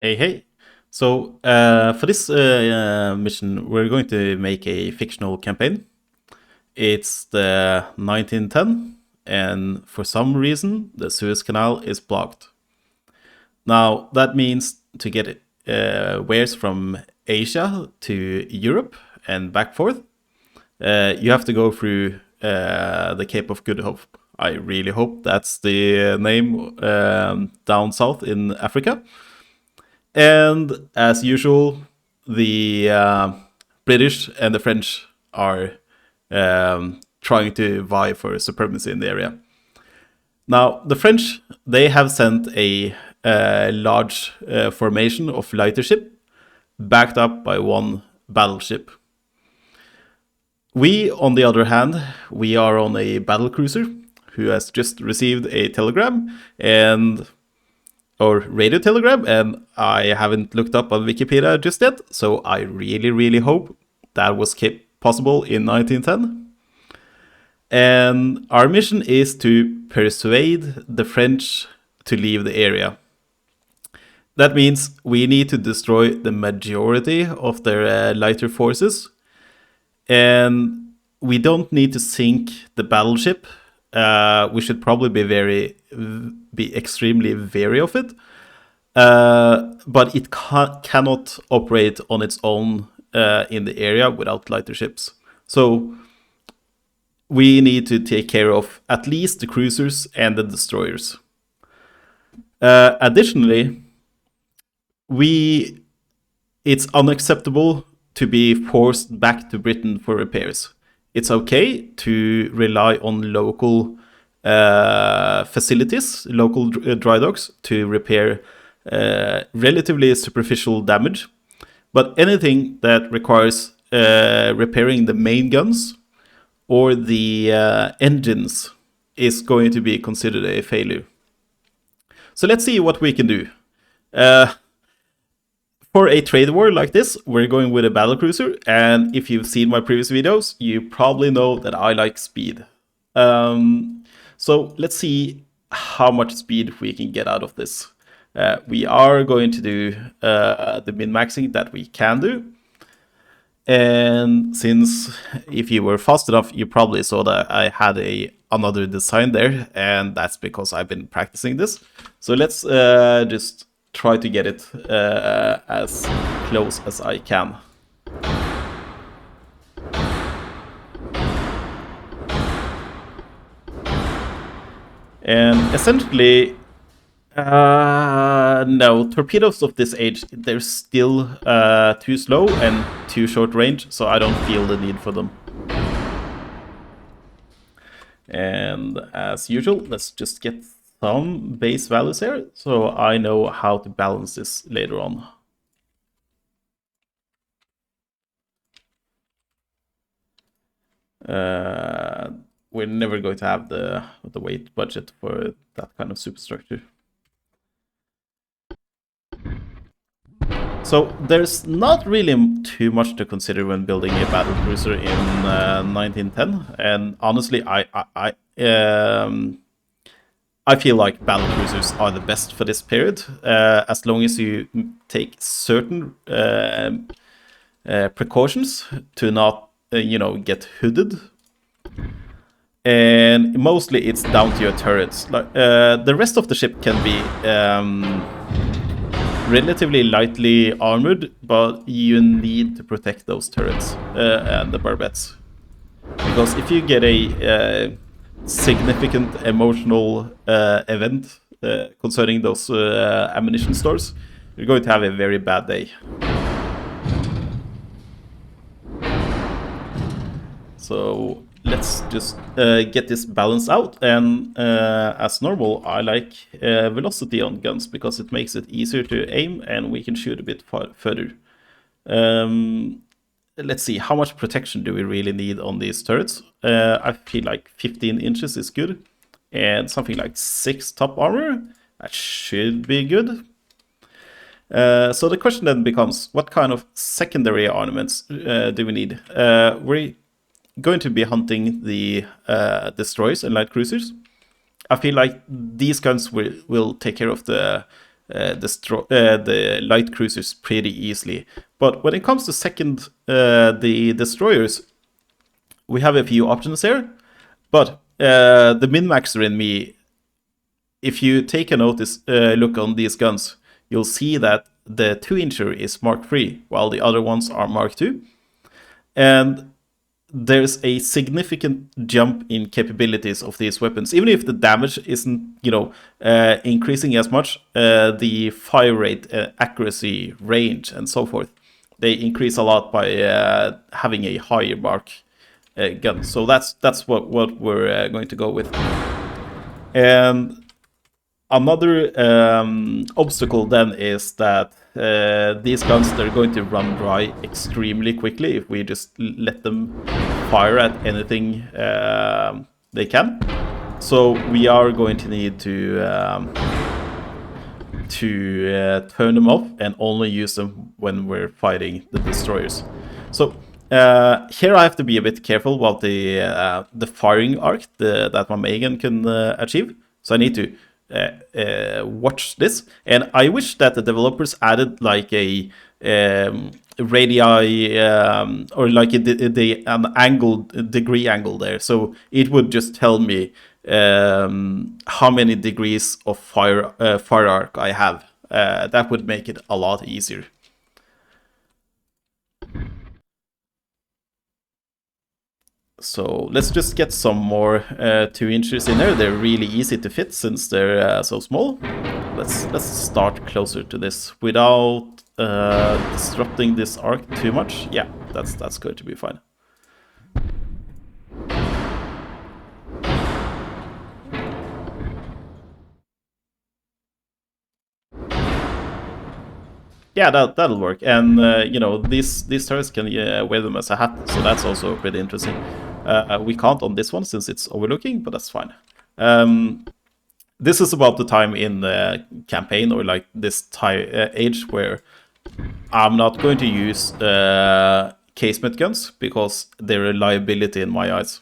Hey, hey. So, for this mission, we're going to make a fictional campaign. It's the 1910, and for some reason, the Suez Canal is blocked. Now, that means to get wares from Asia to Europe and back forth, you have to go through the Cape of Good Hope. I really hope that's the name down south in Africa. And as usual, the British and the French are trying to vie for supremacy in the area. Now, the French, they have sent a large formation of lighter ship backed up by one battleship. We, on the other hand, we are on a battle cruiser who has just received a telegram and or radio telegram, and I haven't looked up on Wikipedia just yet, so I really, really hope that was possible in 1910. And our mission is to persuade the French to leave the area. That means we need to destroy the majority of their lighter forces, and we don't need to sink the battleship. We should probably be extremely wary of it. But it cannot operate on its own in the area without lighter ships. So we need to take care of at least the cruisers and the destroyers. Additionally, it's unacceptable to be forced back to Britain for repairs. It's okay to rely on local facilities, local dry docks, to repair relatively superficial damage. But anything that requires repairing the main guns or the engines is going to be considered a failure. So let's see what we can do. For a trade war like this, we're going with a battlecruiser, and if you've seen my previous videos, you probably know that I like speed. So let's see how much speed we can get out of this. We are going to do the min-maxing that we can do. And since if you were fast enough, you probably saw that I had another design there, and that's because I've been practicing this. So let's just try to get it as close as I can. And essentially, no, torpedoes of this age, they're still too slow and too short range, so I don't feel the need for them. And as usual, let's just get some base values here, so I know how to balance this later on. We're never going to have the weight budget for that kind of superstructure. So there's not really too much to consider when building a battle cruiser in 1910, and honestly, I feel like battle cruisers are the best for this period, as long as you take certain precautions to not, get hooded. And mostly it's down to your turrets. Like the rest of the ship can be relatively lightly armored, but you need to protect those turrets and the barbettes. Because if you get a significant emotional event concerning those ammunition stores, you're going to have a very bad day. So let's just get this balance out, and as normal, I like velocity on guns because it makes it easier to aim and we can shoot a bit further. Let's see, how much protection do we really need on these turrets? I feel like 15 inches is good, and something like 6 top armor, that should be good. So the question then becomes, what kind of secondary ornaments do we need? We're going to be hunting the destroyers and light cruisers. I feel like these guns will take care of the destroy the light cruisers pretty easily. But when it comes to the destroyers, we have a few options here. But the min-maxer in me, if you take a look on these guns, you'll see that the 2-incher is Mark 3, while the other ones are Mark 2. And there's a significant jump in capabilities of these weapons. Even if the damage isn't, increasing as much, the fire rate, accuracy, range, and so forth, they increase a lot by having a higher mark gun. So that's what we're going to go with. And another obstacle then is that these guns, they're going to run dry extremely quickly if we just let them fire at anything they can. So we are going to need to turn them off and only use them when we're fighting the destroyers. So here I have to be a bit careful about the firing arc that my main gun can achieve. So I need to watch this, and I wish that the developers added like a radii or like an degree angle there, so it would just tell me how many degrees of fire arc I have. That would make it a lot easier. So let's just get some more 2-inchers in there. They're really easy to fit since they're so small. Let's start closer to this without disrupting this arc too much. Yeah, that's going to be fine. Yeah, that'll work. And these turrets can wear them as a hat, so that's also pretty interesting. We can't on this one since it's overlooking, but that's fine. This is about the time in the campaign, or like this age, where I'm not going to use casement guns because they're a liability in my eyes.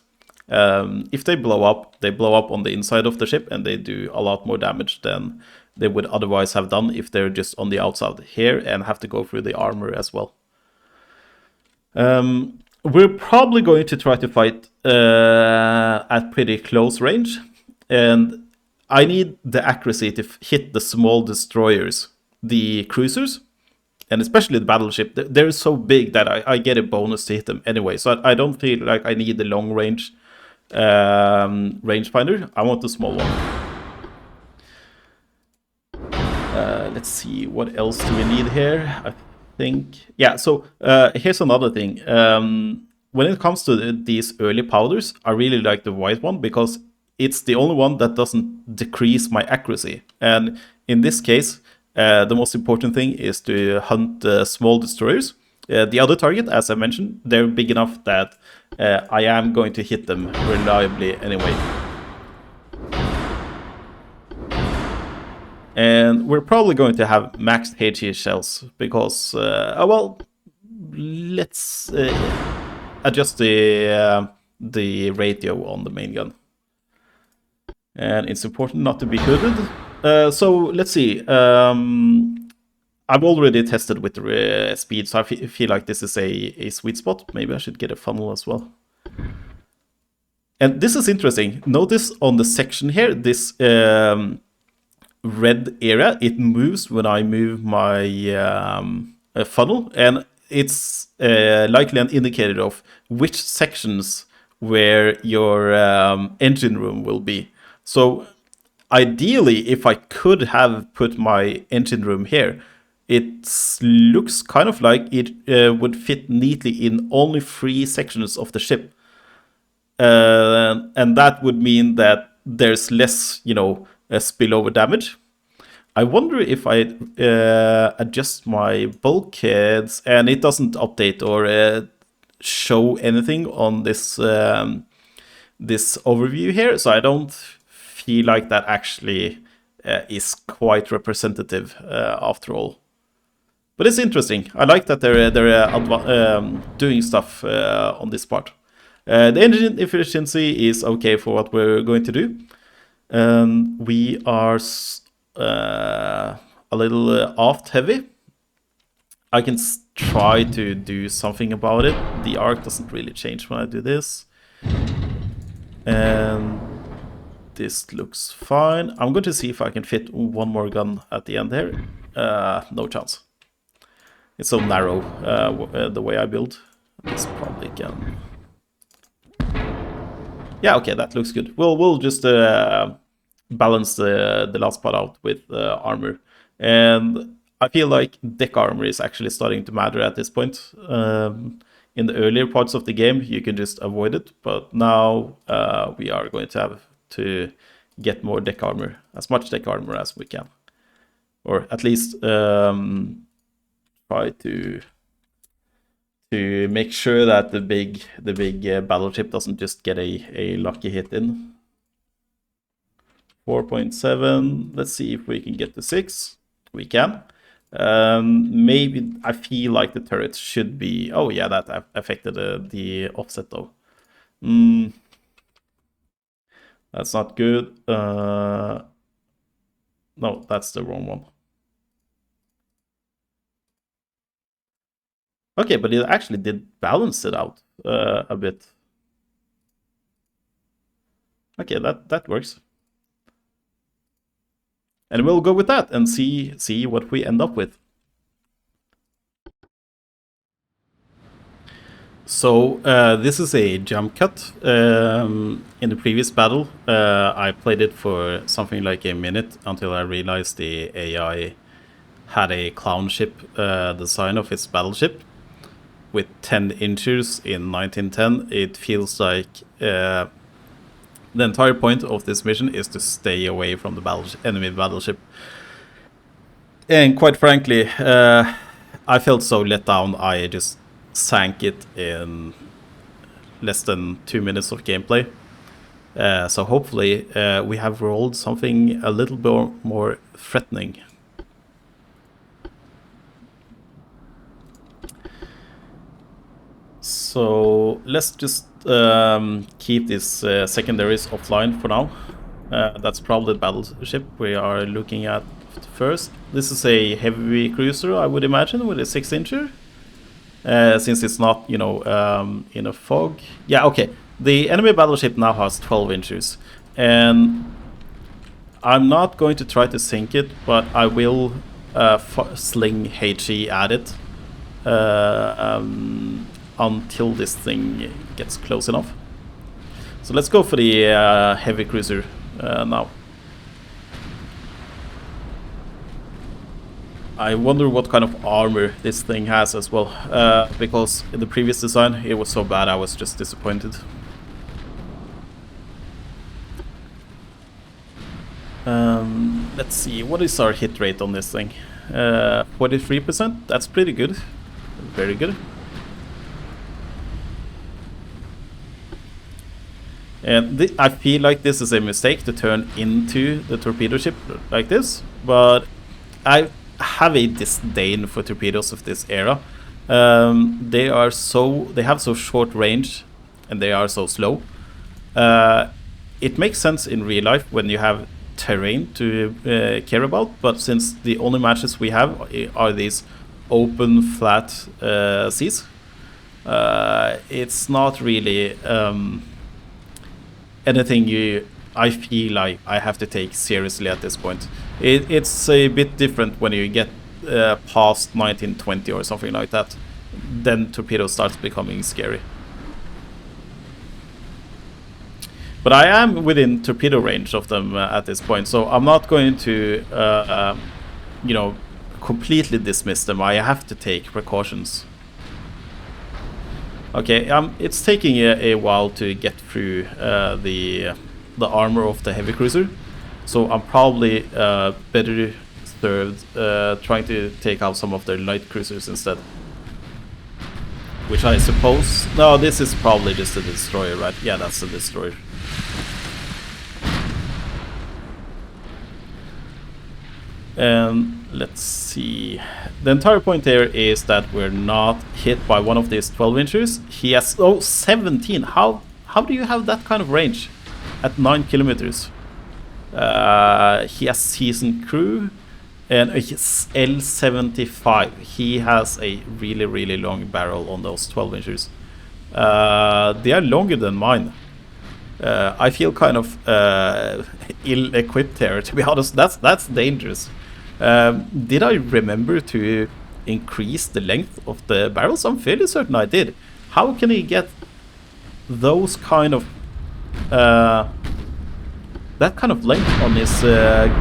If they blow up on the inside of the ship, and they do a lot more damage than they would otherwise have done if they're just on the outside here and have to go through the armor as well. We're probably going to try to fight at pretty close range, and I need the accuracy to hit the small destroyers, the cruisers, and especially the battleship. They're so big that I get a bonus to hit them anyway, so I don't feel like I need the long range rangefinder. I want the small one. Let's see, what else do we need here? I think, yeah, so here's another thing. When it comes to these early powders, I really like the white one because it's the only one that doesn't decrease my accuracy. And in this case, the most important thing is to hunt small destroyers. The other target, as I mentioned, they're big enough that I am going to hit them reliably anyway. And we're probably going to have maxed HE shells because, well, let's adjust the ratio on the main gun. And it's important not to be hooded. So let's see. I've already tested with the speed, so I feel like this is a sweet spot. Maybe I should get a funnel as well. And this is interesting. Notice on the section here, this red area, it moves when I move my funnel, and it's likely an indicator of which sections where your engine room will be. So ideally, if I could have put my engine room here, it looks kind of like it would fit neatly in only 3 sections of the ship. And that would mean that there's less, spillover damage. I wonder if I adjust my bulkheads and it doesn't update or show anything on this this overview here, so I don't feel like that actually is quite representative after all. But it's interesting. I like that they're doing stuff on this part. The engine efficiency is okay for what we're going to do. We are a a little aft heavy. I can try to do something about it. The arc doesn't really change when I do this. And this looks fine. I'm going to see if I can fit one more gun at the end here. No chance. It's so narrow the way I build. This probably can... Yeah, okay, that looks good. We'll just balance the last part out with armor. And I feel like deck armor is actually starting to matter at this point. In the earlier parts of the game, you can just avoid it. But now we are going to have to get more deck armor, as much deck armor as we can. Or at least try to make sure that the big battleship doesn't just get a lucky hit in. 4.7. Let's see if we can get to 6. We can. Maybe I feel like the turret should be... Oh yeah, that affected the offset though. That's not good. No, that's the wrong one. Okay, but it actually did balance it out a bit. Okay, that works. And we'll go with that and see what we end up with. So this is a jump cut. In the previous battle, I played it for something like a minute until I realized the AI had a clown ship design of its battleship. With 10 inches in 1910, it feels like the entire point of this mission is to stay away from the enemy battleship. And quite frankly, I felt so let down, I just sank it in less than 2 minutes of gameplay. So hopefully we have rolled something a little bit more threatening. So let's just keep these secondaries offline for now. That's probably the battleship we are looking at first. This is a heavy cruiser, I would imagine, with a 6-incher. Since it's not, you know, in a fog. Yeah, okay. The enemy battleship now has 12 inches. And I'm not going to try to sink it, but I will sling HE at it. Until this thing gets close enough. So let's go for the heavy cruiser now. I wonder what kind of armor this thing has as well, because in the previous design it was so bad I was just disappointed. Let's see, what is our hit rate on this thing? 43%, that's pretty good, very good. And I feel like this is a mistake to turn into the torpedo ship like this, but I have a disdain for torpedoes of this era. They have so short range and they are so slow. It makes sense in real life when you have terrain to care about, but since the only matches we have are these open, flat seas, it's not really anything I feel like I have to take seriously at this point. It's a bit different when you get past 1920 or something like that. Then torpedo starts becoming scary. But I am within torpedo range of them at this point, so I'm not going to, you know, completely dismiss them. I have to take precautions. Okay, it's taking a while to get through the armor of the heavy cruiser, so I'm probably better served trying to take out some of their light cruisers instead. Which I suppose... No, this is probably just a destroyer, right? Yeah, that's a destroyer. And let's see. The entire point here is that we're not hit by one of these 12 inches. He has 17. How do you have that kind of range at 9 kilometers? He has seasoned crew. And his L75, he has a really, really long barrel on those 12 inches. They are longer than mine. I feel kind of ill-equipped here, to be honest. That's dangerous. Did I remember to increase the length of the barrels? I'm fairly certain I did. How can he get those kind of that kind of length on his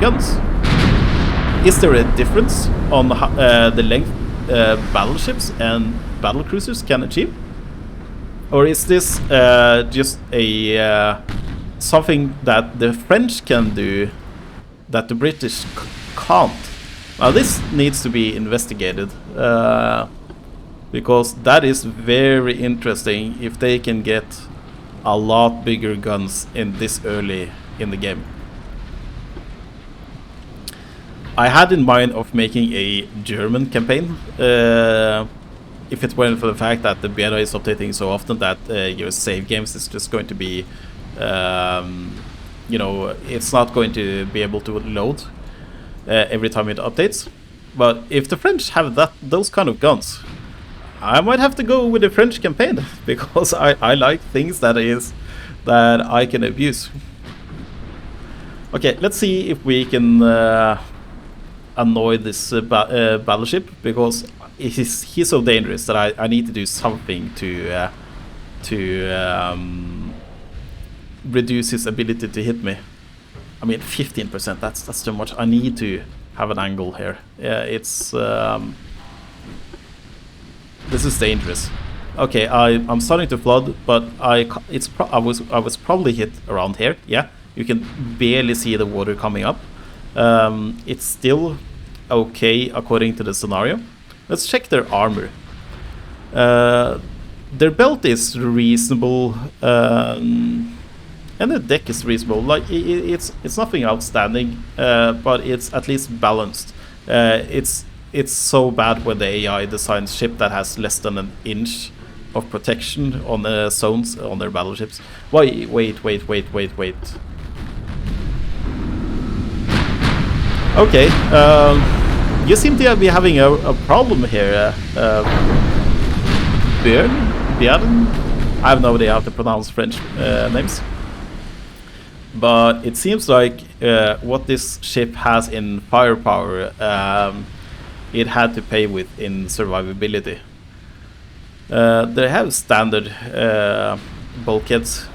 guns? Is there a difference on the length battleships and battlecruisers can achieve? Or is this just a something that the French can do that the British can't? Now this needs to be investigated, because that is very interesting if they can get a lot bigger guns in this early in the game. I had in mind of making a German campaign, if it weren't for the fact that the beta is updating so often that your save games is just going to be, you know, it's not going to be able to load every time it updates. But if the French have those kind of guns, I might have to go with the French campaign, because I like things that I can abuse. Okay, let's see if we can annoy this battleship, because he's so dangerous that I need to do something to reduce his ability to hit me. I mean, 15%, that's too much. I need to have an angle here. Yeah, it's this is dangerous. Okay, I'm starting to flood, but I was probably hit around here. Yeah, you can barely see the water coming up. It's still okay according to the scenario. Let's check their armor. Their belt is reasonable, and the deck is reasonable. Like it's nothing outstanding, but it's at least balanced. It's so bad when the AI designs ship that has less than an inch of protection on the zones on their battleships. Wait. Okay, you seem to be having a problem here, Björn? I have no idea how to pronounce French names. But it seems like what this ship has in firepower, it had to pay with in survivability. They have standard bulkheads,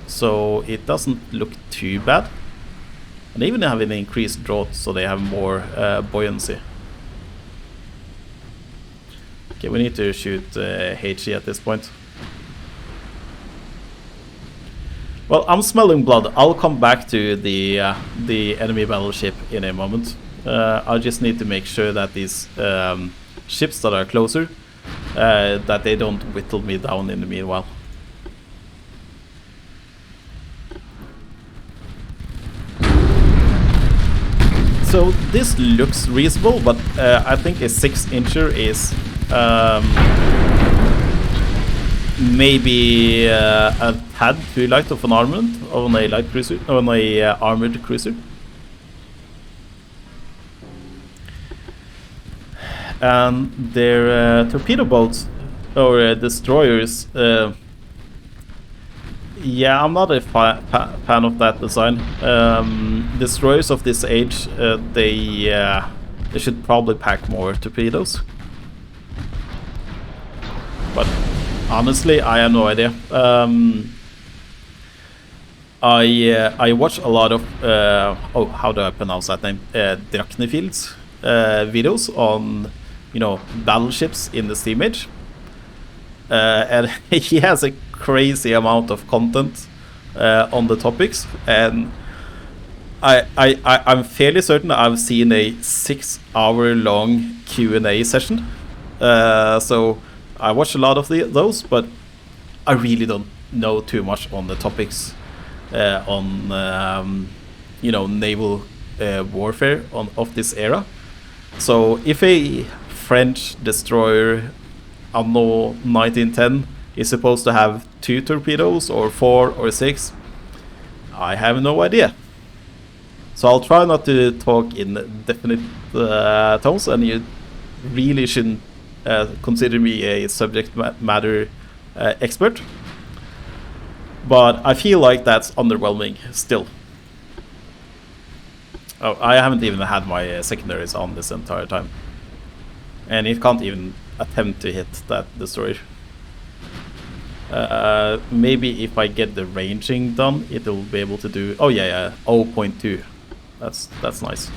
so it doesn't look too bad. And even have an increased draught, so they have more buoyancy. Okay, we need to shoot HE at this point. Well, I'm smelling blood. I'll come back to the enemy battleship in a moment. I just need to make sure that these ships that are closer, that they don't whittle me down in the meanwhile. So this looks reasonable, but I think a 6-incher is maybe a tad too light of an armament on a light cruiser, on a armored cruiser. And their torpedo boats or destroyers. Yeah, I'm not a fan of that design. Destroyers of this age, they should probably pack more torpedoes. But honestly, I have no idea. I watch a lot of how do I pronounce that name? Dreadnoughts videos on, you know, battleships in the Steam Age. And he has a crazy amount of content on the topics, and I'm fairly certain I've seen a 6-hour-long Q&A session. So I watch a lot of those, but I really don't know too much on the topics on you know, naval warfare of this era. So if a French destroyer anno 1910 is supposed to have 2 torpedoes or 4 or 6, I have no idea. So I'll try not to talk in definite tones, and you really shouldn't consider me a subject matter expert. But I feel like that's underwhelming still. Oh, I haven't even had my secondaries on this entire time. And it can't even attempt to hit that destroyer. Maybe if I get the ranging done, it'll be able to do... Oh yeah, 0.2. That's nice.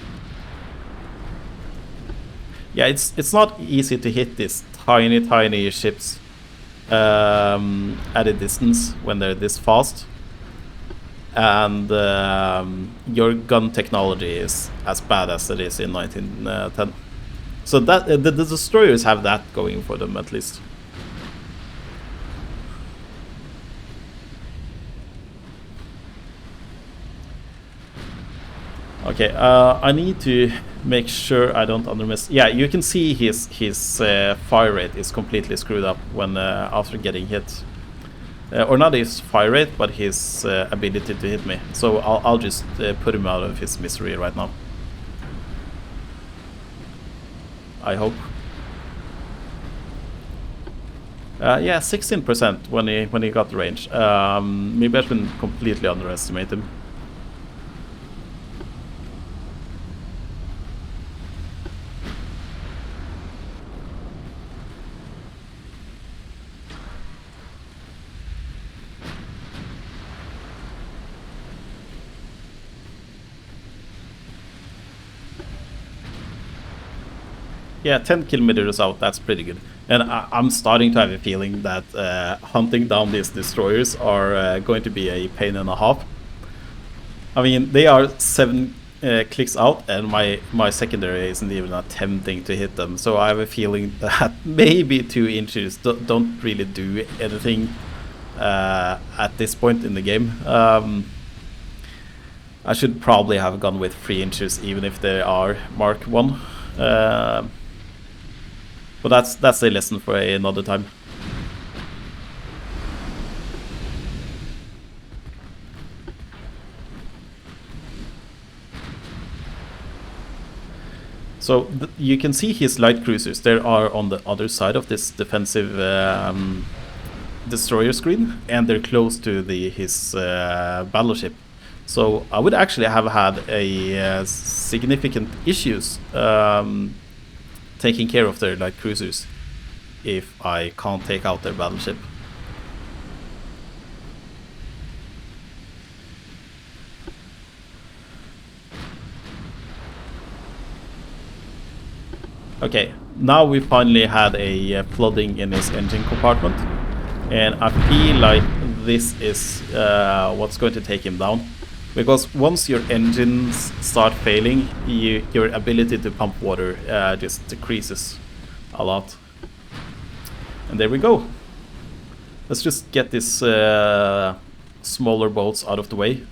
Yeah, it's not easy to hit these tiny ships at a distance when they're this fast. And your gun technology is as bad as it is in 1910. So that the destroyers have that going for them, at least. Okay, I need to make sure I don't undermiss. Yeah, you can see his fire rate is completely screwed up when after getting hit. Or not his fire rate, but his ability to hit me. So I'll just put him out of his misery right now. I hope. Yeah, 16% when he got the range. Maybe I shouldn't completely underestimate him. Yeah, 10 kilometers out, that's pretty good. And I'm starting to have a feeling that hunting down these destroyers are going to be a pain and a half. I mean, they are 7 clicks out, and my secondary isn't even attempting to hit them. So I have a feeling that maybe 2 inches don't really do anything at this point in the game. I should probably have gone with 3 inches, even if they are Mark 1. But that's a lesson for another time. So you can see his light cruisers. They are on the other side of this defensive destroyer screen, and they're close to his battleship. So I would actually have had a significant issues taking care of their light cruisers if I can't take out their battleship. Okay, now we finally had a flooding in his engine compartment, and I feel like this is what's going to take him down. Because once your engines start failing, your ability to pump water just decreases a lot. And there we go. Let's just get this smaller boats out of the way.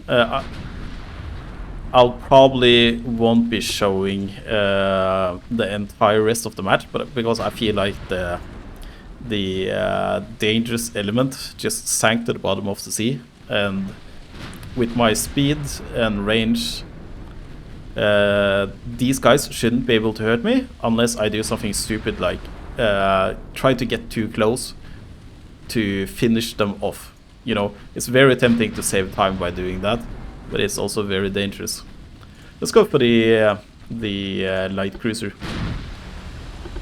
I'll probably won't be showing the entire rest of the match, but because I feel like the dangerous element just sank to the bottom of the sea, and with my speed and range, these guys shouldn't be able to hurt me unless I do something stupid like try to get too close to finish them off. You know, it's very tempting to save time by doing that, but it's also very dangerous. Let's go for the light cruiser,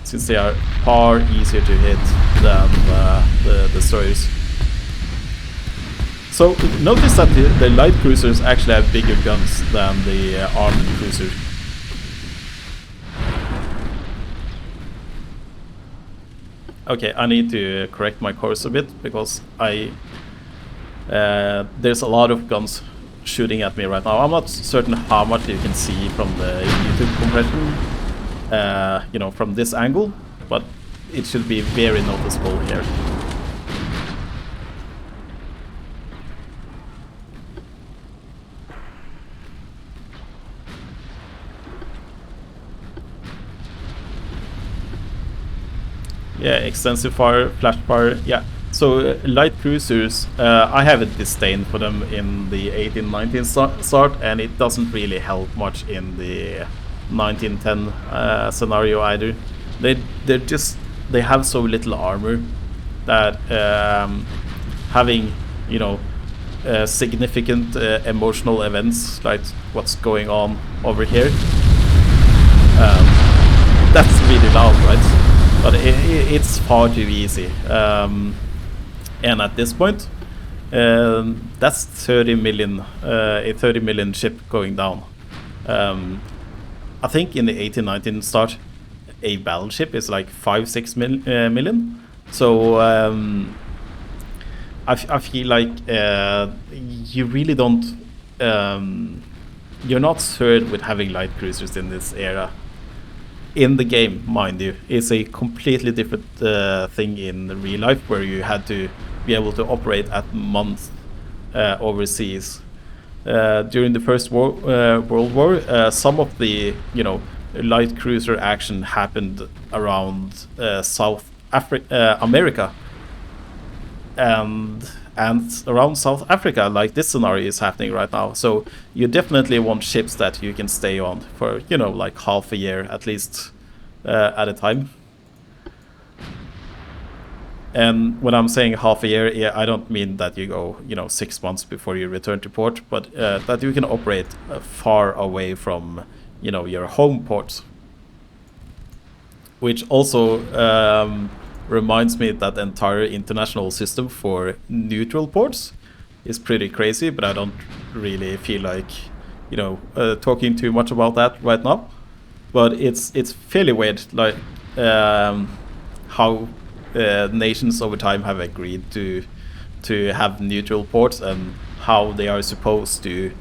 since they are far easier to hit than the destroyers. So notice that the light cruisers actually have bigger guns than the armored cruiser. Okay, I need to correct my course a bit, because there's a lot of guns shooting at me right now. I'm not certain how much you can see from the YouTube compression, you know, from this angle, but it should be very noticeable here. Yeah, extensive fire, flash fire, yeah. light cruisers, I have a disdain for them in the 1819 start, and it doesn't really help much in the 1910 scenario either. They have so little armor that having, you know, significant emotional events like what's going on over here, that's really loud, right? But it's far too easy. And at this point, that's 30 million, a 30 million ship going down. I think in the 1819 start, a battleship is like 5-6 million. So I feel like you really don't. You're not served with having light cruisers in this era. In the game, mind you, it's a completely different thing in real life, where you had to be able to operate at months overseas. During the First World War, some of the light cruiser action happened around South America, and around South Africa, like this scenario is happening right now. So you definitely want ships that you can stay on for like half a year at least at a time. And when I'm saying half a year, yeah, I don't mean that you go 6 months before you return to port, but that you can operate far away from your home port. Which also reminds me that the entire international system for neutral ports is pretty crazy, but I don't really feel like talking too much about that right now. But it's fairly weird, like how nations over time have agreed to have neutral ports, and how they are supposed to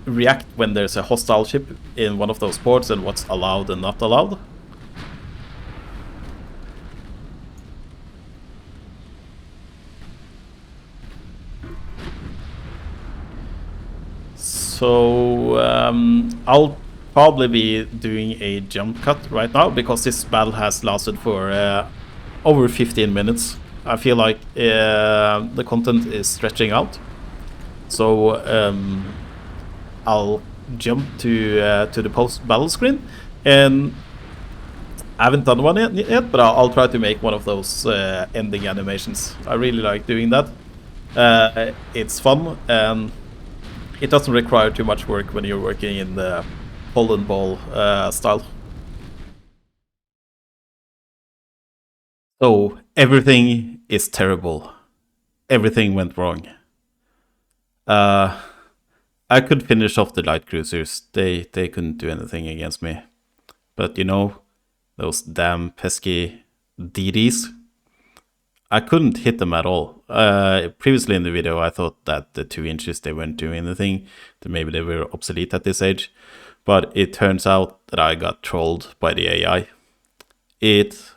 react when there's a hostile ship in one of those ports, and what's allowed and not allowed. So I'll probably be doing a jump cut right now, because this battle has lasted for over 15 minutes. I feel like the content is stretching out. So I'll jump to the post-battle screen, and I haven't done one yet, but I'll try to make one of those ending animations. I really like doing that. It's fun, and it doesn't require too much work when you're working in the hold and ball style. So everything is terrible. Everything went wrong. I could finish off the light cruisers. They couldn't do anything against me. But those damn pesky DDs, I couldn't hit them at all. Previously in the video, I thought that the 2 inches, they weren't doing anything, that maybe they were obsolete at this age. But it turns out that I got trolled by the AI. It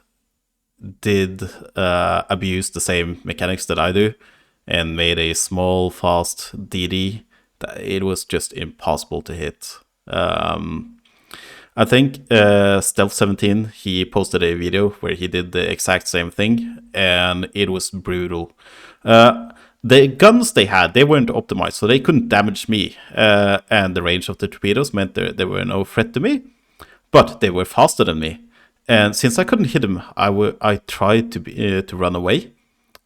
did abuse the same mechanics that I do, and made a small, fast DD that it was just impossible to hit. I think Stealth17, he posted a video where he did the exact same thing, and it was brutal. The guns they had, they weren't optimized, so they couldn't damage me, and the range of the torpedoes meant they were no threat to me, but they were faster than me. And since I couldn't hit them, I tried to run away,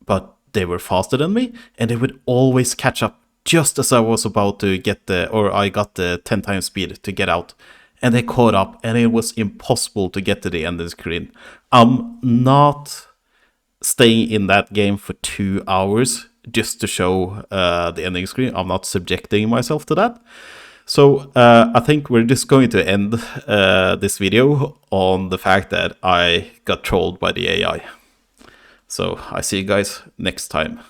but they were faster than me, and they would always catch up just as I was about to I got the 10 times speed to get out. And they caught up, and it was impossible to get to the end of the screen. I'm not staying in that game for 2 hours just to show the ending screen. I'm not subjecting myself to that. So I think we're just going to end this video on the fact that I got trolled by the AI. So I see you guys next time.